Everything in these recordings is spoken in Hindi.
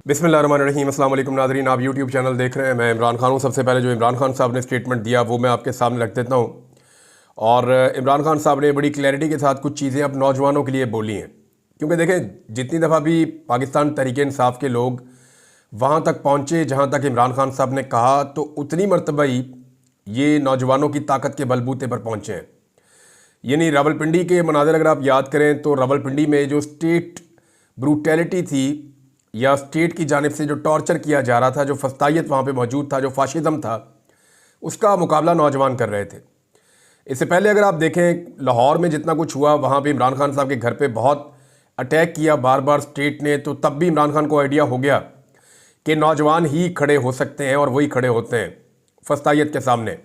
बिस्मिल्लाहिर्रहमानिर्रहीम। अस्सलाम वालेकुम नाज़रीन, आप यूट्यूब चैनल देख रहे हैं। मैं इमरान खान हूँ। सबसे पहले जो इमरान खान साहब ने स्टेटमेंट दिया वो मैं आपके सामने रख देता हूँ। और इमरान खान साहब ने बड़ी क्लैरिटी के साथ कुछ चीज़ें अब नौजवानों के लिए बोली हैं, क्योंकि देखें जितनी दफ़ा भी पाकिस्तान तहरीक इंसाफ के लोग वहाँ तक पहुँचे जहाँ तक इमरान खान साहब ने कहा, तो उतनी मरतबा ही ये नौजवानों की ताकत के बलबूते पर पहुँचे हैं। यानी रावलपिंडी के मनाज़र अगर आप याद करें तो रावलपिंडी में जो स्टेट ब्रूटैलिटी थी या स्टेट की जानिब से जो टॉर्चर किया जा रहा था, जो फस्तायत वहाँ पे मौजूद था, जो फाशिज़म था, उसका मुकाबला नौजवान कर रहे थे। इससे पहले अगर आप देखें लाहौर में जितना कुछ हुआ, वहाँ पे इमरान खान साहब के घर पे बहुत अटैक किया बार बार स्टेट ने, तो तब भी इमरान खान को आइडिया हो गया कि नौजवान ही खड़े हो सकते हैं और वही खड़े होते हैं फस्तायत के सामने।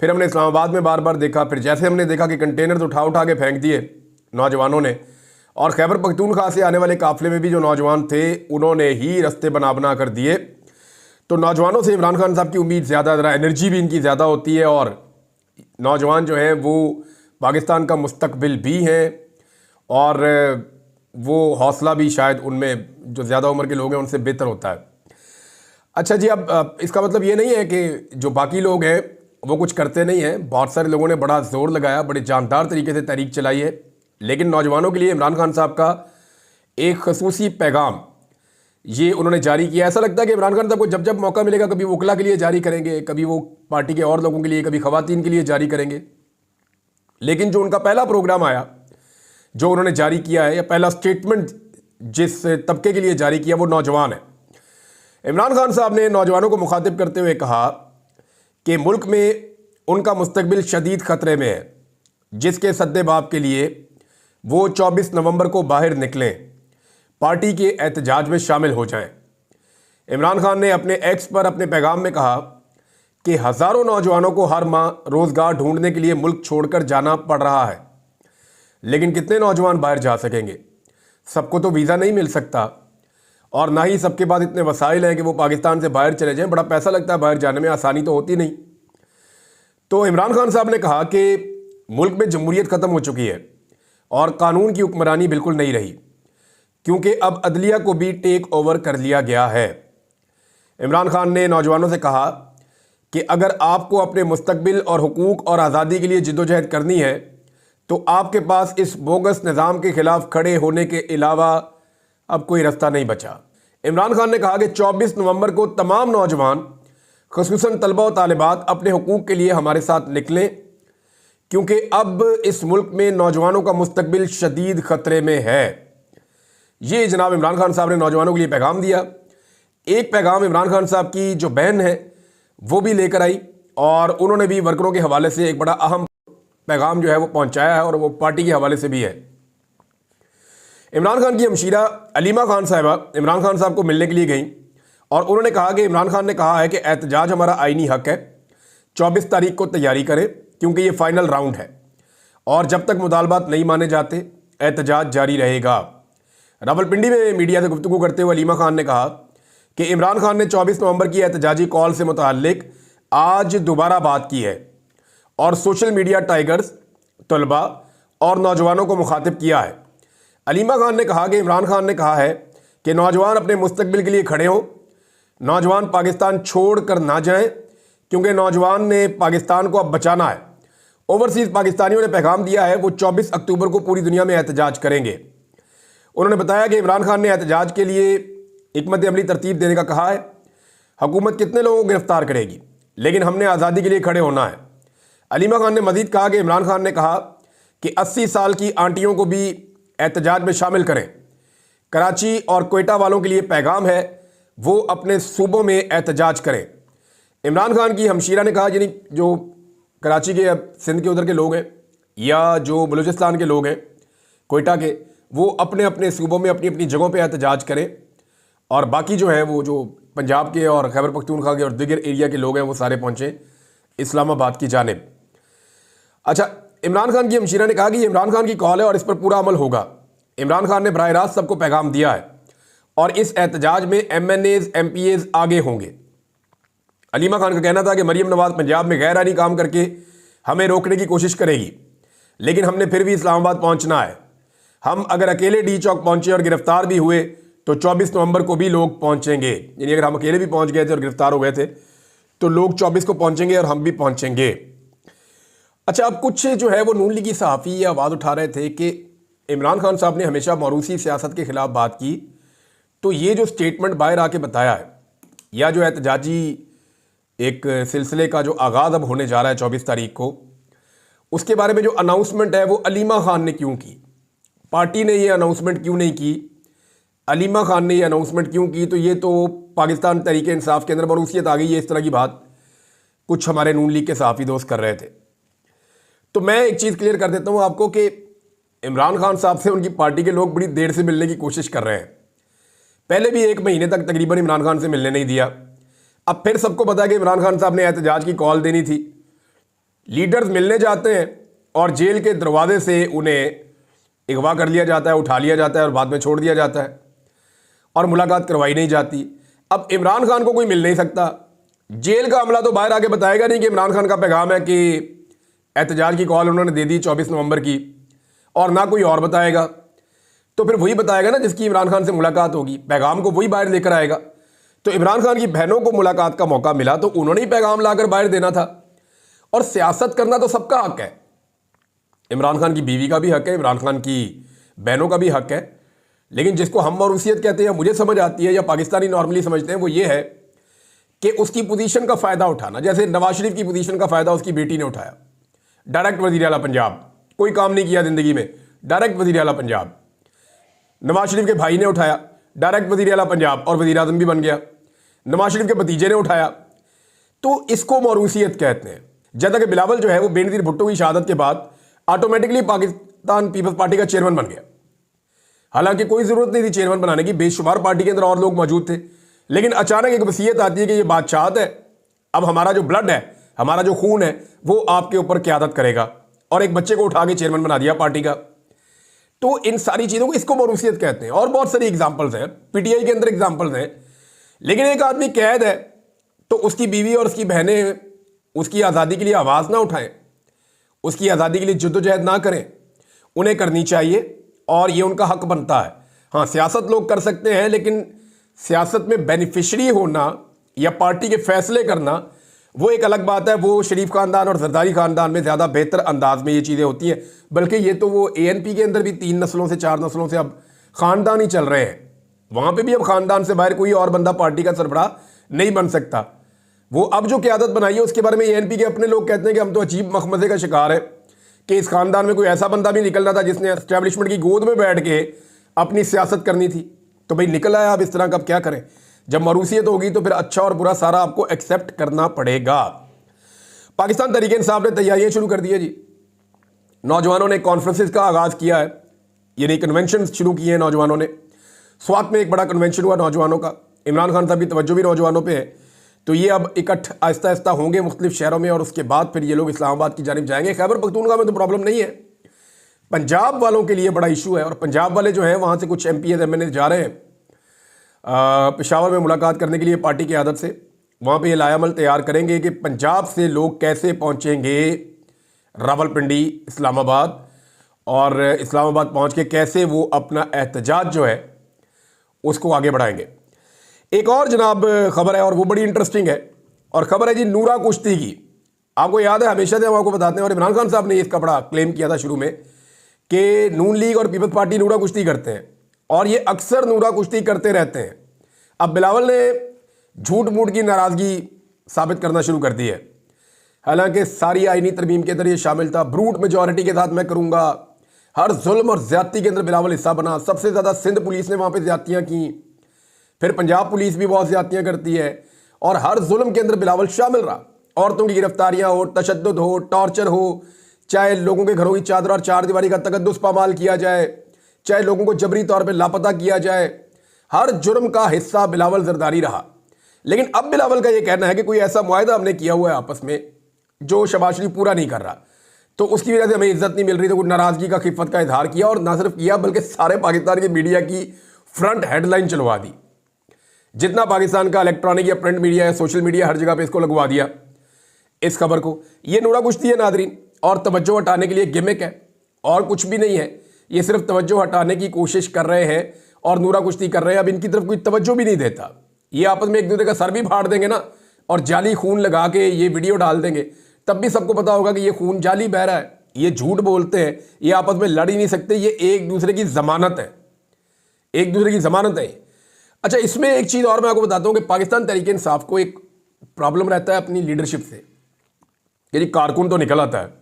फिर हमने इस्लामाबाद में बार बार देखा, फिर जैसे हमने देखा कि कंटेनर्स उठा उठा के फेंक दिए नौजवानों ने, और खैबर पख्तूनख्वा से आने वाले काफ़िले में भी जो नौजवान थे उन्होंने ही रास्ते बना बना कर दिए। तो नौजवानों से इमरान खान साहब की उम्मीद ज़्यादा, ज़रा एनर्जी भी इनकी ज़्यादा होती है, और नौजवान जो हैं वो पाकिस्तान का मुस्तकबिल भी हैं, और वो हौसला भी शायद उनमें जो ज़्यादा उम्र के लोग हैं उनसे बेहतर होता है। अच्छा जी, अब इसका मतलब ये नहीं है कि जो बाकी लोग हैं वो कुछ करते नहीं हैं। बहुत सारे लोगों ने बड़ा ज़ोर लगाया, बड़े जानदार तरीके से तहरीक चलाई है, लेकिन नौजवानों के लिए इमरान खान साहब का एक खसूसी पैगाम ये उन्होंने जारी किया। ऐसा लगता है कि इमरान खान साहब को जब जब मौका मिलेगा कभी वो वकला के लिए जारी करेंगे, कभी वो पार्टी के और लोगों के लिए, कभी ख़वातीन के लिए जारी करेंगे। लेकिन जो उनका पहला प्रोग्राम आया, जो उन्होंने जारी किया है, या पहला स्टेटमेंट जिस तबके के लिए जारी किया, वो नौजवान है। इमरान खान साहब ने नौजवानों को मुखातिब करते हुए कहा कि मुल्क में उनका मुस्तकबिल शदीद ख़तरे में है, जिसके सद्देबाब के लिए वो 24 नवंबर को बाहर निकलें, पार्टी के एहतजाज में शामिल हो जाएं। इमरान खान ने अपने एक्स पर अपने पैगाम में कहा कि हज़ारों नौजवानों को हर माह रोज़गार ढूंढने के लिए मुल्क छोड़कर जाना पड़ रहा है, लेकिन कितने नौजवान बाहर जा सकेंगे? सबको तो वीज़ा नहीं मिल सकता, और ना ही सबके पास इतने वसाइल हैं कि वो पाकिस्तान से बाहर चले जाएं। बड़ा पैसा लगता है बाहर जाने में, आसानी तो होती नहीं। तो इमरान खान साहब ने कहा कि मुल्क में जमहूरियत ख़त्म हो चुकी है और कानून की हुक्मरानी बिल्कुल नहीं रही, क्योंकि अब अदलिया को भी टेक ओवर कर लिया गया है। इमरान खान ने नौजवानों से कहा कि अगर आपको अपने मुस्तकबिल और हुकूक और आज़ादी के लिए जिद्दोजहद करनी है तो आपके पास इस बोगस निज़ाम के ख़िलाफ़ खड़े होने के अलावा अब कोई रास्ता नहीं बचा। इमरान खान ने कहा कि 24 नवंबर को तमाम नौजवान, ख़ुसूसन तलबा और तालिबात, अपने हुकूक के लिए हमारे साथ निकलें, क्योंकि अब इस मुल्क में नौजवानों का मुस्तकबिल शदीद ख़तरे में है। ये जनाब इमरान खान साहब ने नौजवानों के लिए पैगाम दिया। एक पैगाम इमरान खान साहब की जो बहन है वो भी लेकर आई, और उन्होंने भी वर्करों के हवाले से एक बड़ा अहम पैगाम जो है वो पहुंचाया है, और वो पार्टी के हवाले से भी है। इमरान खान की हमशीरा अलीमा खान साहिबा इमरान खान साहब को मिलने के लिए गई, और उन्होंने कहा कि इमरान खान ने कहा है कि एहतजाज हमारा आईनी हक है, 24 तारीख को तैयारी करें, क्योंकि ये फाइनल राउंड है, और जब तक मुतालबात नहीं माने जाते एहतजाज जारी रहेगा। रावलपिंडी में मीडिया से गुफ्तगू करते हुए अलीमा खान ने कहा कि इमरान खान ने 24 नवंबर की एहतजाजी कॉल से मुताल्लिक आज दोबारा बात की है, और सोशल मीडिया टाइगर्स, तलबा और नौजवानों को मुखातिब किया है। अलीमा खान ने कहा कि इमरान खान ने कहा है कि नौजवान अपने मुस्तकबिल के लिए खड़े हों, नौजवान पाकिस्तान छोड़ कर ना जाएं, क्योंकि नौजवान ने पाकिस्तान को अब बचाना है। ओवरसीज़ पाकिस्तानियों ने पैगाम दिया है वो 24 अक्टूबर को पूरी दुनिया में एहतजाज करेंगे। उन्होंने बताया कि इमरान खान ने एहतजाज के लिए हिकमत अमली तरतीब देने का कहा है। हुकूमत कितने लोगों को गिरफ्तार करेगी, लेकिन हमने आज़ादी के लिए खड़े होना है। अलीमा खान ने मज़ीद कहा कि इमरान खान ने कहा कि 80 साल की आंटियों को भी एहतजाज में शामिल करें। कराची और कोयटा वालों के लिए पैगाम है वो अपने सूबों में एहतजाज करें। इमरान खान की हमशीरा ने कहा, यानी जो कराची के, सिंध के उधर के लोग हैं, या जो बलूचिस्तान के लोग हैं, कोयटा के, वो अपने अपने सूबों में अपनी अपनी जगहों पे एहतजाज करें, और बाकी जो है वो जो पंजाब के और खैबर पख्तूनख्वा के और दीगर एरिया के लोग हैं वो सारे पहुँचें इस्लामाबाद की जानिब। अच्छा, इमरान खान की हमशीरा ने कहा कि ये इमरान खान की कॉल है और इस पर पूरा अमल होगा। इमरान खान ने बराह रास्त सबको पैगाम दिया है, और इस एहतजाज में MNAs MPAs आगे होंगे। अलीमा खान का कहना था कि मरीम नवाज पंजाब में गैर आईनी काम करके हमें रोकने की कोशिश करेगी, लेकिन हमने फिर भी इस्लामाबाद पहुंचना है। हम अगर अकेले डी चौक पहुंचे और गिरफ्तार भी हुए तो 24 नवंबर को भी लोग पहुंचेंगे, यानी अगर हम अकेले भी पहुंच गए थे और गिरफ्तार हो गए थे तो लोग 24 को पहुंचेंगे और हम भी पहुंचेंगे। अच्छा, अब कुछ जो है वो नून लीगी सहाफ़ी ये आवाज़ उठा रहे थे कि इमरान खान साहब ने हमेशा मौरूसी सियासत के ख़िलाफ़ बात की, तो ये जो स्टेटमेंट बाहर आके बताया है या जो एहतजाजी एक सिलसिले का जो आगाज़ अब होने जा रहा है 24 तारीख को, उसके बारे में जो अनाउंसमेंट है वो अलीमा खान ने क्यों की? पार्टी ने ये अनाउंसमेंट क्यों नहीं की? अलीमा खान ने ये अनाउंसमेंट क्यों की? तो ये तो पाकिस्तान तहरीक इंसाफ के अंदर मरूसियत आ गई है, इस तरह की बात कुछ हमारे नून लीग के सहाफ़ी दोस्त कर रहे थे। तो मैं एक चीज़ क्लियर कर देता हूँ आपको कि इमरान खान साहब से उनकी पार्टी के लोग बड़ी देर से मिलने की कोशिश कर रहे हैं। पहले भी 1 महीने तक तकरीबन इमरान खान से मिलने नहीं दिया। अब फिर सबको पता है कि इमरान खान साहब ने एहतजाज की कॉल देनी थी। लीडर्स मिलने जाते हैं और जेल के दरवाजे से उन्हें अगवा कर लिया जाता है, उठा लिया जाता है और बाद में छोड़ दिया जाता है और मुलाकात करवाई नहीं जाती। अब इमरान खान को कोई मिल नहीं सकता। जेल का अमला तो बाहर आके बताएगा नहीं कि इमरान खान का पैगाम है कि एहतजाज की कॉल उन्होंने दे दी 24 नवंबर की, और ना कोई और बताएगा। तो फिर वही बताएगा ना जिसकी इमरान खान से मुलाकात होगी, पैगाम को वही बाहर लेकर आएगा। तो इमरान खान की बहनों को मुलाकात का मौका मिला तो उन्होंने ही पैगाम लाकर बाहर देना था। और सियासत करना तो सबका हक है, इमरान खान की बीवी का भी हक है, इमरान खान की बहनों का भी हक है। लेकिन जिसको हम मरूसियत कहते हैं, मुझे समझ आती है या पाकिस्तानी नॉर्मली समझते हैं, वो ये है कि उसकी पोजीशन का फ़ायदा उठाना। जैसे नवाज शरीफ की पोजीशन का फ़ायदा उसकी बेटी ने उठाया, डायरेक्ट वज़ीर आला पंजाब, कोई काम नहीं किया ज़िंदगी में, डायरेक्ट वज़ीर आला पंजाब। नवाज शरीफ के भाई ने उठाया, डायरेक्ट वज़ीर आला पंजाब और वज़ीर आज़म भी बन गया। नवाज शरीफ के भतीजे ने उठाया, तो इसको मौरूसियत कहते हैं। जब तक बिलावल जो है वो बेनज़ीर भुट्टो की शहादत के बाद ऑटोमेटिकली पाकिस्तान पीपल्स पार्टी का चेयरमैन बन गया। हालांकि कोई ज़रूरत नहीं थी चेयरमैन बनाने की, बेशुमार पार्टी के अंदर और लोग मौजूद थे। लेकिन अचानक एक वसीयत आती है कि ये बादशाहत है, अब हमारा जो ब्लड है, हमारा जो खून है, वो आपके ऊपर क़यादत करेगा, और एक बच्चे को उठा के चेयरमैन बना दिया पार्टी का। तो इन सारी चीज़ों को इसको मौरूसियत कहते हैं। और बहुत सारी एग्जाम्पल्स हैं, पीटीआई के अंदर एग्जाम्पल्स हैं। लेकिन एक आदमी कैद है तो उसकी बीवी और उसकी बहनें उसकी आज़ादी के लिए आवाज़ ना उठाएं, उसकी आज़ादी के लिए जद्दोजहद ना करें? उन्हें करनी चाहिए और ये उनका हक बनता है। हाँ, सियासत लोग कर सकते हैं, लेकिन सियासत में बेनिफिशरी होना या पार्टी के फैसले करना वो एक अलग बात है। वो शरीफ खानदान और जरदारी खानदान में ज़्यादा बेहतर अंदाज में ये चीज़ें होती हैं। बल्कि ये तो वो एएनपी के अंदर भी 3 नस्लों से 4 नस्लों से अब ख़ानदान ही चल रहे हैं। वहाँ पे भी अब ख़ानदान से बाहर कोई और बंदा पार्टी का सरबराह नहीं बन सकता। वो अब जो क़यादत बनाई है उसके बारे में एएनपी के अपने लोग कहते हैं कि हम तो अजीब मखमजे का शिकार है कि इस ख़ानदान में कोई ऐसा बंदा भी निकलना था जिसने एस्टैब्लिशमेंट की गोद में बैठ के अपनी सियासत करनी थी। तो भाई निकल आया, अब इस तरह का अब क्या करें? जब मरूसियत होगी तो फिर अच्छा और बुरा सारा आपको एक्सेप्ट करना पड़ेगा। पाकिस्तान तहरीक इंसाफ ने तैयारियां शुरू कर दी है जी। नौजवानों ने कॉन्फ्रेंसेस का आगाज़ किया है, यानी कन्वेंशन शुरू किए हैं नौजवानों ने। स्वात में एक बड़ा कन्वेंशन हुआ नौजवानों का, इमरान खान साहब की तवज्जो भी नौजवानों पे है। तो ये अब इकट्ठ आहिस्ता आहिस्ता होंगे मुख्तलिफ शहरों में और उसके बाद फिर ये लोग इस्लामाबाद की जानिब जाएंगे। खैबर पख्तूनख्वा में तो प्रॉब्लम नहीं है, पंजाब वालों के लिए बड़ा इशू है। और पंजाब वाले जो हैं वहाँ से कुछ MPs MNAs जा रहे हैं पेशावर में मुलाकात करने के लिए पार्टी की आदत से। वहाँ पे ये लायामल तैयार करेंगे कि पंजाब से लोग कैसे पहुँचेंगे रावलपिंडी, इस्लामाबाद, और इस्लामाबाद पहुँच के कैसे वो अपना एहतजाज जो है उसको आगे बढ़ाएंगे। एक और जनाब ख़बर है और वो बड़ी इंटरेस्टिंग है, और ख़बर है जी नूरा कुश्ती की। आपको याद है, हमेशा से हम आपको बताते हैं, और इमरान खान साहब ने इसका बड़ा क्लेम किया था शुरू में कि नून लीग और पीपल्स पार्टी नूरा कुश्ती करते हैं, और ये अक्सर नूरा कुश्ती करते रहते हैं। अब बिलावल ने झूठ मूठ की नाराज़गी साबित करना शुरू कर दी है। हालांकि सारी आईनी तरमीम के अंदर ये शामिल था, ब्रूट मेजॉरिटी के साथ मैं करूँगा। हर जुल्म और ज़्यादती के अंदर बिलावल हिस्सा बना। सबसे ज़्यादा सिंध पुलिस ने वहाँ पर ज़्यादतियाँ की, फिर पंजाब पुलिस भी बहुत ज़्यादतियाँ करती है, और हर जुल्म के अंदर बिलावल शामिल रहा। औरतों की गिरफ्तारियाँ हो, तशद्दुद हो, टॉर्चर हो, चाहे लोगों के घरों की चादर और चारदीवारी का तकद्दुस पामाल किया जाए, चाहे लोगों को जबरी तौर पे लापता किया जाए, हर जुर्म का हिस्सा बिलावल जरदारी रहा। लेकिन अब बिलावल का ये कहना है कि कोई ऐसा मुआहदा हमने किया हुआ है आपस में जो शहबाज शरीफ पूरा नहीं कर रहा, तो उसकी वजह से हमें इज्जत नहीं मिल रही। तो कुछ नाराज़गी का खिफत का इजहार किया, और ना सिर्फ किया बल्कि सारे पाकिस्तान की मीडिया की फ्रंट हेडलाइन चलवा दी। जितना पाकिस्तान का इलेक्ट्रॉनिक या प्रिंट मीडिया या सोशल मीडिया, हर जगह पे इसको लगवा दिया इस खबर को। ये नूरा कुश्ती है नादरीन, और तवज्जो हटाने के लिए गिमिक है और कुछ भी नहीं है। ये सिर्फ तवज्जो हटाने की कोशिश कर रहे हैं और नूरा कुश्ती कर रहे हैं, अब इनकी तरफ कोई तवज्जो भी नहीं देता। ये आपस में एक दूसरे का सर भी फाड़ देंगे ना और जाली खून लगा के ये वीडियो डाल देंगे, तब भी सबको पता होगा कि ये खून जाली बह रहा है, ये झूठ बोलते हैं, ये आपस में लड़ ही नहीं सकते, ये एक दूसरे की जमानत है, एक दूसरे की जमानत है। अच्छा, इसमें एक चीज़ और मैं आपको बताता हूँ कि पाकिस्तान तहरीक इंसाफ को एक प्रॉब्लम रहता है अपनी लीडरशिप से। यानी कारकुन तो निकल आता है,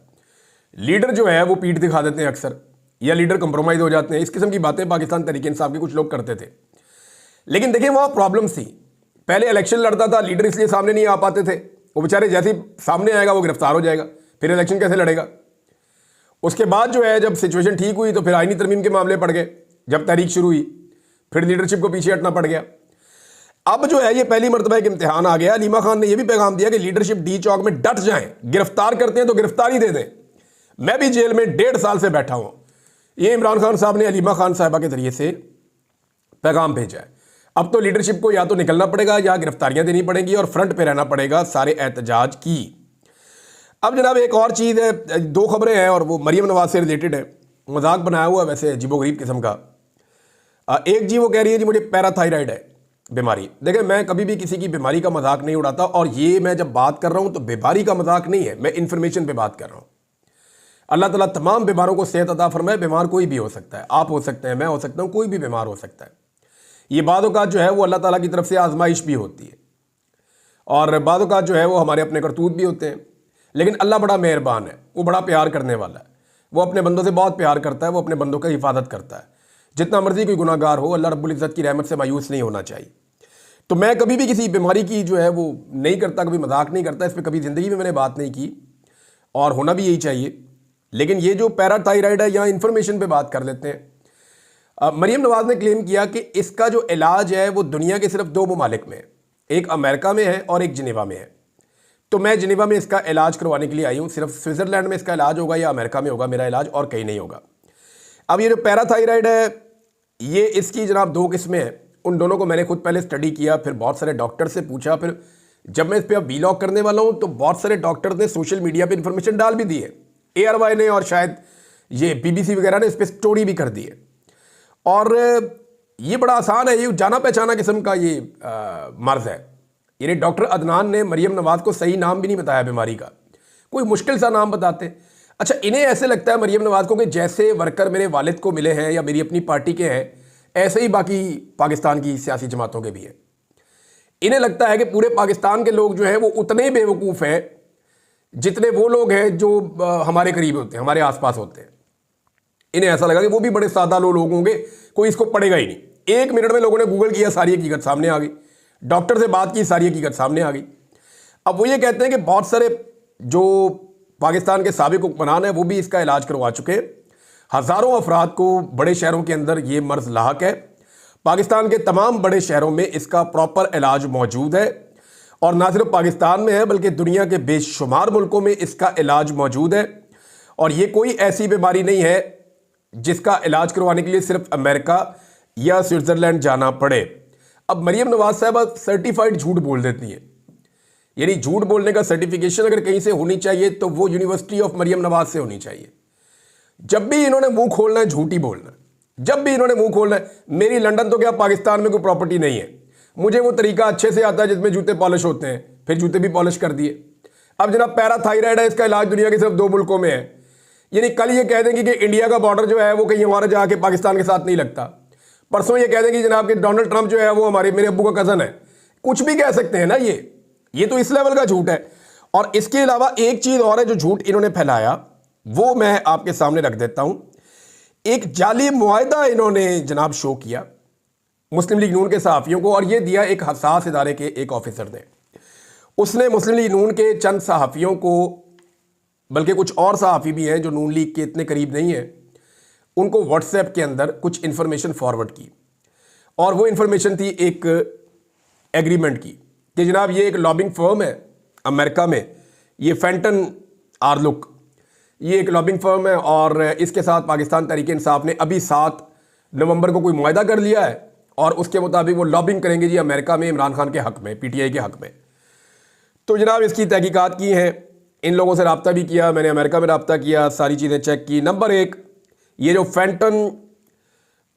लीडर जो है वो पीठ दिखा देते हैं अक्सर, या लीडर कंप्रोमाइज हो जाते हैं। इस किस्म की बातें पाकिस्तान तहरीक इंसाफ के कुछ लोग करते थे। लेकिन देखिए वहाँ प्रॉब्लम्स थी। पहले इलेक्शन लड़ता था लीडर, इसलिए सामने नहीं आ पाते थे, वो बेचारे जैसे ही सामने आएगा वो गिरफ्तार हो जाएगा, फिर इलेक्शन कैसे लड़ेगा। उसके बाद जो है जब सिचुएशन ठीक हुई तो फिर आईनी तरमीम के मामले पड़ गए, जब तहरीक शुरू हुई फिर लीडरशिप को पीछे हटना पड़ गया। अब जो है ये पहली मरतबा एक इम्तिहान आ गया। अलीमा खान ने यह भी पैगाम दिया कि लीडरशिप डी चौक में डट जाएं, गिरफ्तार करते हैं तो गिरफ्तारी दे दें, मैं भी जेल में 1.5 साल से बैठा हूं। ये इमरान खान साहब ने अलीमा खान साहिबा के जरिए से पैगाम भेजा है। अब तो लीडरशिप को या तो निकलना पड़ेगा या गिरफ्तारियां देनी पड़ेंगी और फ्रंट पे रहना पड़ेगा सारे एहतजाज की। अब जनाब एक और चीज़ है, 2 खबरें हैं और वो मरीम नवाज से रिलेटेड है। मजाक बनाया हुआ वैसे अजीबोगरीब किस्म का। एक जी वो कह रही है जी मुझे पैराथायराइड है बीमारी। देखिए मैं कभी भी किसी की बीमारी का मजाक नहीं उड़ाता, और ये मैं जब बात कर रहा हूं तो बीमारी का मजाक नहीं है, मैं इन्फॉर्मेशन पे बात कर रहा हूं। अल्लाह ताला तमाम बीमारों को सेहत अता फरमाए। बीमार कोई भी हो सकता है, आप हो सकते हैं, मैं हो सकता हूं, कोई भी बीमार हो सकता है। ये बाद औक़ात जो है वो अल्लाह ताला की तरफ से आजमाइश भी होती है, और बाद औक़ात जो है वो हमारे अपने करतूत भी होते हैं। लेकिन अल्लाह बड़ा मेहरबान है, वो बड़ा प्यार करने वाला है, वो अपने बंदों से बहुत प्यार करता है, वो अपने बंदों की हिफाजत करता है। जितना मर्जी कोई गुनाहगार हो, अल्लाह रब्बुल इज़्ज़त की रहमत से मायूस नहीं होना चाहिए। तो मैं कभी भी किसी बीमारी की जो है वो नहीं करता, कभी मजाक नहीं करता, इस पर कभी ज़िंदगी में मैंने बात नहीं की, और होना भी यही चाहिए। लेकिन ये जो पैराथायराइड है, यहाँ इन्फॉर्मेशन पे बात कर लेते हैं। मरीम नवाज ने क्लेम किया कि इसका जो इलाज है वो दुनिया के सिर्फ 2 ममालिक में है, एक अमेरिका में है और एक जिनेवा में है। तो मैं जिनेवा में इसका इलाज करवाने के लिए आई हूँ। सिर्फ स्विट्ज़रलैंड में इसका इलाज होगा या अमेरिका में होगा मेरा इलाज, और कहीं नहीं होगा। अब ये जो पैराथायराइड है, ये इसकी जनाब 2 किस्में हैं। उन दोनों को मैंने खुद पहले स्टडी किया, फिर बहुत सारे डॉक्टर से पूछा, फिर जब मैं इस पर अब वीलॉग करने वाला हूँ तो बहुत सारे डॉक्टर ने सोशल मीडिया पे इन्फॉर्मेशन डाल भी दी है। ARY ने और शायद ये BBC वगैरह ने इस पर स्टोरी भी कर दी है। और ये बड़ा आसान है, ये जाना पहचाना किस्म का ये मर्ज है। यानी डॉक्टर अदनान ने मरीम नवाज को सही नाम भी नहीं बताया बीमारी का, कोई मुश्किल सा नाम बताते। अच्छा, इन्हें ऐसे लगता है मरीम नवाज को कि जैसे वर्कर मेरे वालिद को मिले हैं या मेरी अपनी पार्टी के हैं, ऐसे ही बाकी पाकिस्तान की सियासी जमातों के भी हैं। इन्हें लगता है कि पूरे पाकिस्तान के लोग जो हैं वो उतने ही बेवकूफ़ हैं जितने वो लोग हैं जो हमारे करीब होते हैं, हमारे आसपास होते हैं। इन्हें ऐसा लगा कि वो भी बड़े सादा लोग होंगे, कोई इसको पढ़ेगा ही नहीं। 1 मिनट में लोगों ने गूगल किया, सारी हकीकत सामने आ गई, डॉक्टर से बात की, सारी हकीकत सामने आ गई। अब वो ये कहते हैं कि बहुत सारे जो पाकिस्तान के साबिक हुक्मरान हैं वो भी इसका इलाज करवा चुके। हज़ारों अफराद को बड़े शहरों के अंदर ये मर्ज लाहक है। पाकिस्तान के तमाम बड़े शहरों में इसका प्रॉपर इलाज मौजूद है, और ना सिर्फ पाकिस्तान में है बल्कि दुनिया के बेशुमार मुल्कों में इसका इलाज मौजूद है। और ये कोई ऐसी बीमारी नहीं है जिसका इलाज करवाने के लिए सिर्फ अमेरिका या स्विट्ज़रलैंड जाना पड़े। अब मरीम नवाज साहबा सर्टिफाइड झूठ बोल देती है, यानी झूठ बोलने का सर्टिफिकेशन अगर कहीं से होनी चाहिए तो वो यूनिवर्सिटी ऑफ मरीम नवाज से होनी चाहिए। जब भी इन्होंने मुंह खोलना है झूठ ही बोलना है, जब भी इन्होंने मुंह खोलना है। मेरी लंदन तो क्या पाकिस्तान में कोई प्रॉपर्टी नहीं है, मुझे वो तरीका अच्छे से आता है जिसमें जूते पॉलिश होते हैं, फिर जूते भी पॉलिश कर दिए। अब जनाब पैराथायराइड है, इसका इलाज दुनिया के सिर्फ 2 मुल्कों में है। यानी कल ये कह देंगे कि इंडिया का बॉर्डर जो है वो कहीं हमारा जाके पाकिस्तान के साथ नहीं लगता, परसों ये कह देंगे जनाब कि डोनाल्ड ट्रंप जो है वो मेरे अब्बू का कज़न है। कुछ भी कह सकते हैं ना, ये तो इस लेवल का झूठ है। और इसके अलावा एक चीज़ और है जो झूठ इन्होंने फैलाया, वो मैं आपके सामने रख देता हूं। एक जाली मुआहदा इन्होंने जनाब शो किया मुस्लिम लीग नून के सहाफ़ियों को, और ये दिया एक हसास इदारे के एक ऑफिसर ने। उसने मुस्लिम लीग नून के चंद सहाफ़ियों को, बल्कि कुछ और सहाफ़ी भी हैं जो नून लीग के इतने करीब नहीं है, उनको व्हाट्सएप के अंदर कुछ इन्फॉर्मेशन फॉरवर्ड की। और वो इन्फॉर्मेशन थी एक एग्रीमेंट की कि जनाब ये एक लॉबिंग फर्म है अमेरिका में, ये फेंटन आर्लुक, ये एक लॉबिंग फर्म है, और इसके साथ पाकिस्तान तहरीक इंसाफ ने अभी 7 नवंबर को कोई मुआहदा कर लिया है, और उसके मुताबिक वो लॉबिंग करेंगे जी अमेरिका में इमरान खान के हक़ में, PTI के हक़ में। तो जनाब इसकी तहकीकात की हैं, इन लोगों से रब्ता भी किया, मैंने अमेरिका में रब्ता किया, सारी चीज़ें चेक की। नंबर 1, ये जो फेंटन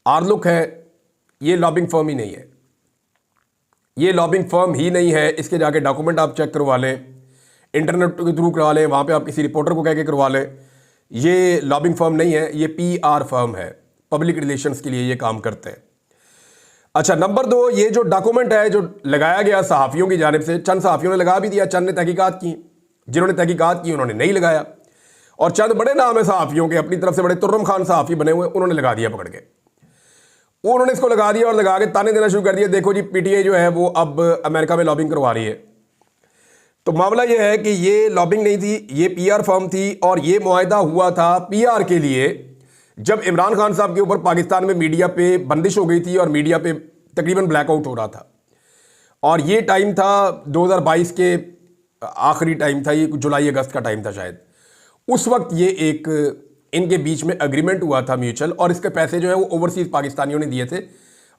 आर्लुक है ये लॉबिंग फर्म ही नहीं है, ये लॉबिंग फर्म ही नहीं है। इसके जाके डॉक्यूमेंट आप चेक करवा लें, इंटरनेट के थ्रू करवा लें, वहाँ पे आप किसी रिपोर्टर को कह के करवा लें। ये लॉबिंग फर्म नहीं है, ये पीआर फर्म है, पब्लिक रिलेशंस के लिए ये काम करते हैं। अच्छा, नंबर 2, ये जो डॉक्यूमेंट है जो लगाया गया सहाफ़ियों की जानिब से, चंद सहाफ़ियों ने लगा भी दिया, चंद ने तहकीकात की, जिन्होंने तहकीकात की उन्होंने नहीं लगाया, और चंद बड़े नाम है सहाफ़ियों के अपनी तरफ से, बड़े तुर्रम खान सहाफ़ी बने हुए, उन्होंने लगा दिया पकड़ के, उन्होंने इसको लगा दिया और लगा के ताने देना शुरू कर दिया, देखो जी पीटीआई जो है वो अब अमेरिका में लॉबिंग करवा रही है। तो मामला ये है कि ये लॉबिंग नहीं थी, ये पीआर फर्म थी, और ये मुआहदा हुआ था पीआर के लिए जब इमरान खान साहब के ऊपर पाकिस्तान में मीडिया पे बंदिश हो गई थी और मीडिया पे तकरीबन ब्लैकआउट हो रहा था। और ये टाइम था 2022 के आखिरी टाइम था, ये जुलाई अगस्त का टाइम था शायद। उस वक्त ये एक इनके बीच में एग्रीमेंट हुआ था म्यूचुअल, और इसके पैसे जो है वो ओवरसीज़ पाकिस्तानियों ने दिए थे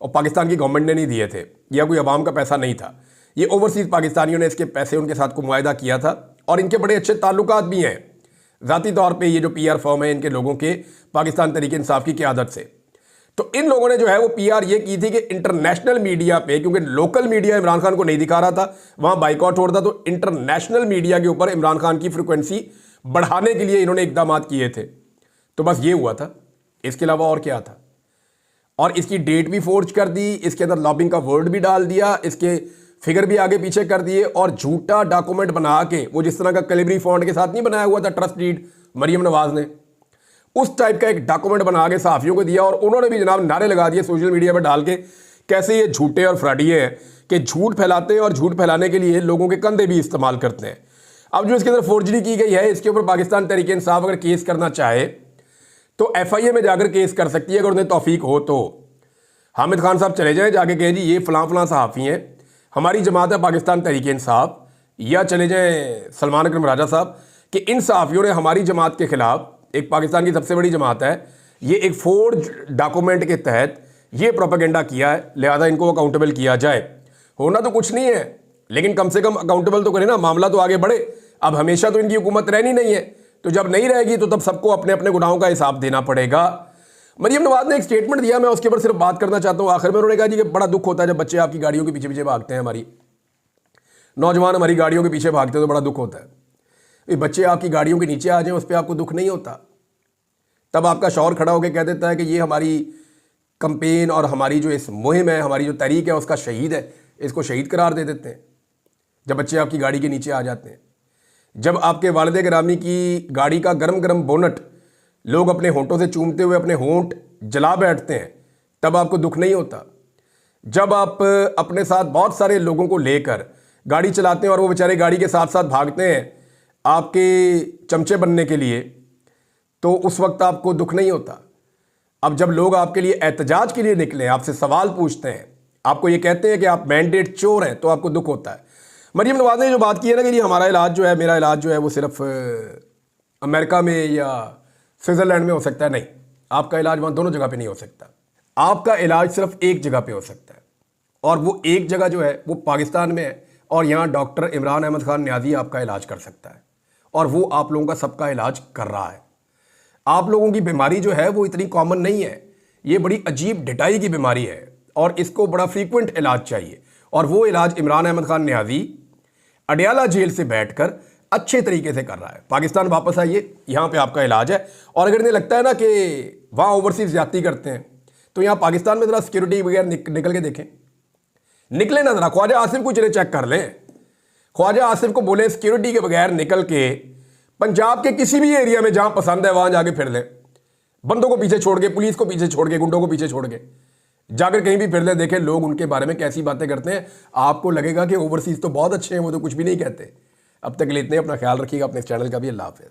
और पाकिस्तान की गवर्नमेंट ने नहीं दिए थे, या कोई अवाम का पैसा नहीं था, ये ओवरसीज़ पाकिस्तानियों ने इसके पैसे उनके साथ को मुआहदा किया था। और इनके बड़े अच्छे ताल्लुकात भी हैं ज़ाती तौर पे, ये जो पीआर फर्म है इनके लोगों के पाकिस्तान तरीके इंसाफ की क़यादत से। तो इन लोगों ने जो है वो पीआर ये की थी कि इंटरनेशनल मीडिया पे, क्योंकि लोकल मीडिया इमरान खान को नहीं दिखा रहा था, वहाँ बाइकआउट हो रहा था, तो इंटरनेशनल मीडिया के ऊपर इमरान खान की फ्रिक्वेंसी बढ़ाने के लिए इन्होंने इकदाम किए थे। तो बस ये हुआ था, इसके अलावा और क्या था। और इसकी डेट भी फोर्ज कर दी, इसके अंदर लॉबिंग का वर्ड भी डाल दिया, इसके फिगर भी आगे पीछे कर दिए, और झूठा डॉक्यूमेंट बना के, वो जिस तरह का कैलिब्री फॉन्ट के साथ नहीं बनाया हुआ था ट्रस्ट डीड मरियम नवाज ने, उस टाइप का एक डॉक्यूमेंट बना के सहाफ़ियों को दिया। और उन्होंने भी जनाब नारे लगा दिए सोशल मीडिया पर डाल के, कैसे ये झूठे और फ्रॉडिये हैं कि झूठ फैलाते हैं और झूठ फैलाने के लिए लोगों के कंधे भी इस्तेमाल करते हैं। अब जो इसके अंदर फोर्जरी की गई है, इसके ऊपर पाकिस्तान तहरीक इंसाफ अगर केस करना चाहे तो एफआईए में जाकर केस कर सकती है, अगर उन्हें तौफीक हो तो। हामिद खान साहब चले जाएं, जाके कहें जी ये फलां फलां सहाफ़ी हैं, हमारी जमात है पाकिस्तान तहरीक इंसाफ, या चले जाएं सलमान अकरम राजा साहब कि इन सहाफ़ियों ने हमारी जमात के ख़िलाफ़, एक पाकिस्तान की सबसे बड़ी जमात है, ये एक फोर्ज डॉक्यूमेंट के तहत ये प्रोपेगेंडा किया है, लिहाजा इनको अकाउंटेबल किया जाए। होना तो कुछ नहीं है, लेकिन कम से कम अकाउंटेबल तो करें ना, मामला तो आगे बढ़े। अब हमेशा तो इनकी हुकूमत रहनी नहीं है, तो जब नहीं रहेगी तो तब सबको अपने अपने गुनाहों का हिसाब देना पड़ेगा। मरियम नवाज ने एक स्टेटमेंट दिया, मैं उसके ऊपर सिर्फ बात करना चाहता हूँ। आखिर में उन्होंने कहा जी कि बड़ा दुख होता है जब बच्चे आपकी गाड़ियों के पीछे पीछे भागते हैं, हमारी नौजवान हमारी गाड़ियों के पीछे भागते हैं तो बड़ा दुख होता है। ये बच्चे आपकी गाड़ियों के नीचे आ जाएं, उस पर आपको दुख नहीं होता? तब आपका शौहर खड़ा होकर कह देता है कि ये हमारी कंपेन और हमारी जो इस मुहिम है, हमारी जो तहरीक है उसका शहीद है, इसको शहीद करार दे देते हैं जब बच्चे आपकी गाड़ी के नीचे आ जाते हैं। जब आपके वालिद गिरामी की गाड़ी का गरम गरम बोनट लोग अपने होंठों से चूमते हुए अपने होंठ जला बैठते हैं, तब आपको दुख नहीं होता? जब आप अपने साथ बहुत सारे लोगों को लेकर गाड़ी चलाते हैं और वो बेचारे गाड़ी के साथ साथ भागते हैं आपके चमचे बनने के लिए, तो उस वक्त आपको दुख नहीं होता? अब जब लोग आपके लिए एहतजाज के लिए निकले, आपसे सवाल पूछते हैं, आपको ये कहते हैं कि आप मैंडेट चोर हैं, तो आपको दुख होता है। मरियम नवाज ने जो बात की है ना कि जी हमारा इलाज जो है, मेरा इलाज जो है वो सिर्फ अमेरिका में या स्विट्ज़रलैंड में हो सकता है, नहीं, आपका इलाज वहाँ दोनों जगह पे नहीं हो सकता। आपका इलाज सिर्फ एक जगह पे हो सकता है, और वो एक जगह जो है वो पाकिस्तान में है, और यहाँ डॉक्टर इमरान अहमद खान न्याजी आपका इलाज कर सकता है, और वो आप लोगों का सबका इलाज कर रहा है। आप लोगों की बीमारी जो है वो इतनी कॉमन नहीं है, ये बड़ी अजीब डिटाई की बीमारी है, और इसको बड़ा फ्रीक्वेंट इलाज चाहिए, और वो इलाज इमरान अहमद खान न्याजी अडयाला जेल से बैठकर अच्छे तरीके से कर रहा है। पाकिस्तान वापस आइए, यहाँ पे आपका इलाज है। और अगर इन्हें लगता है ना कि वहाँ ओवरसीज ज्यादती करते हैं, तो यहाँ पाकिस्तान में ज़रा सिक्योरिटी वगैरह निकल के देखें, निकले ना ज़रा, ख्वाजा आसिफ को चले चेक कर लें, ख्वाजा आसिफ को बोले सिक्योरिटी के बगैर निकल के पंजाब के किसी भी एरिया में जहाँ पसंद है वहाँ जाके फिर लें, बंदों को पीछे छोड़ के, पुलिस को पीछे छोड़ के, गुंडों को पीछे छोड़ के जाकर कहीं भी फिर ले, देखें लोग उनके बारे में कैसी बातें करते हैं। आपको लगेगा कि ओवरसीज तो बहुत अच्छे हैं, वो तो कुछ भी नहीं कहते। अब तक के लिए इतने, अपना ख्याल रखिएगा, अपने चैनल का भी। अल्लाह हाफ़िज़।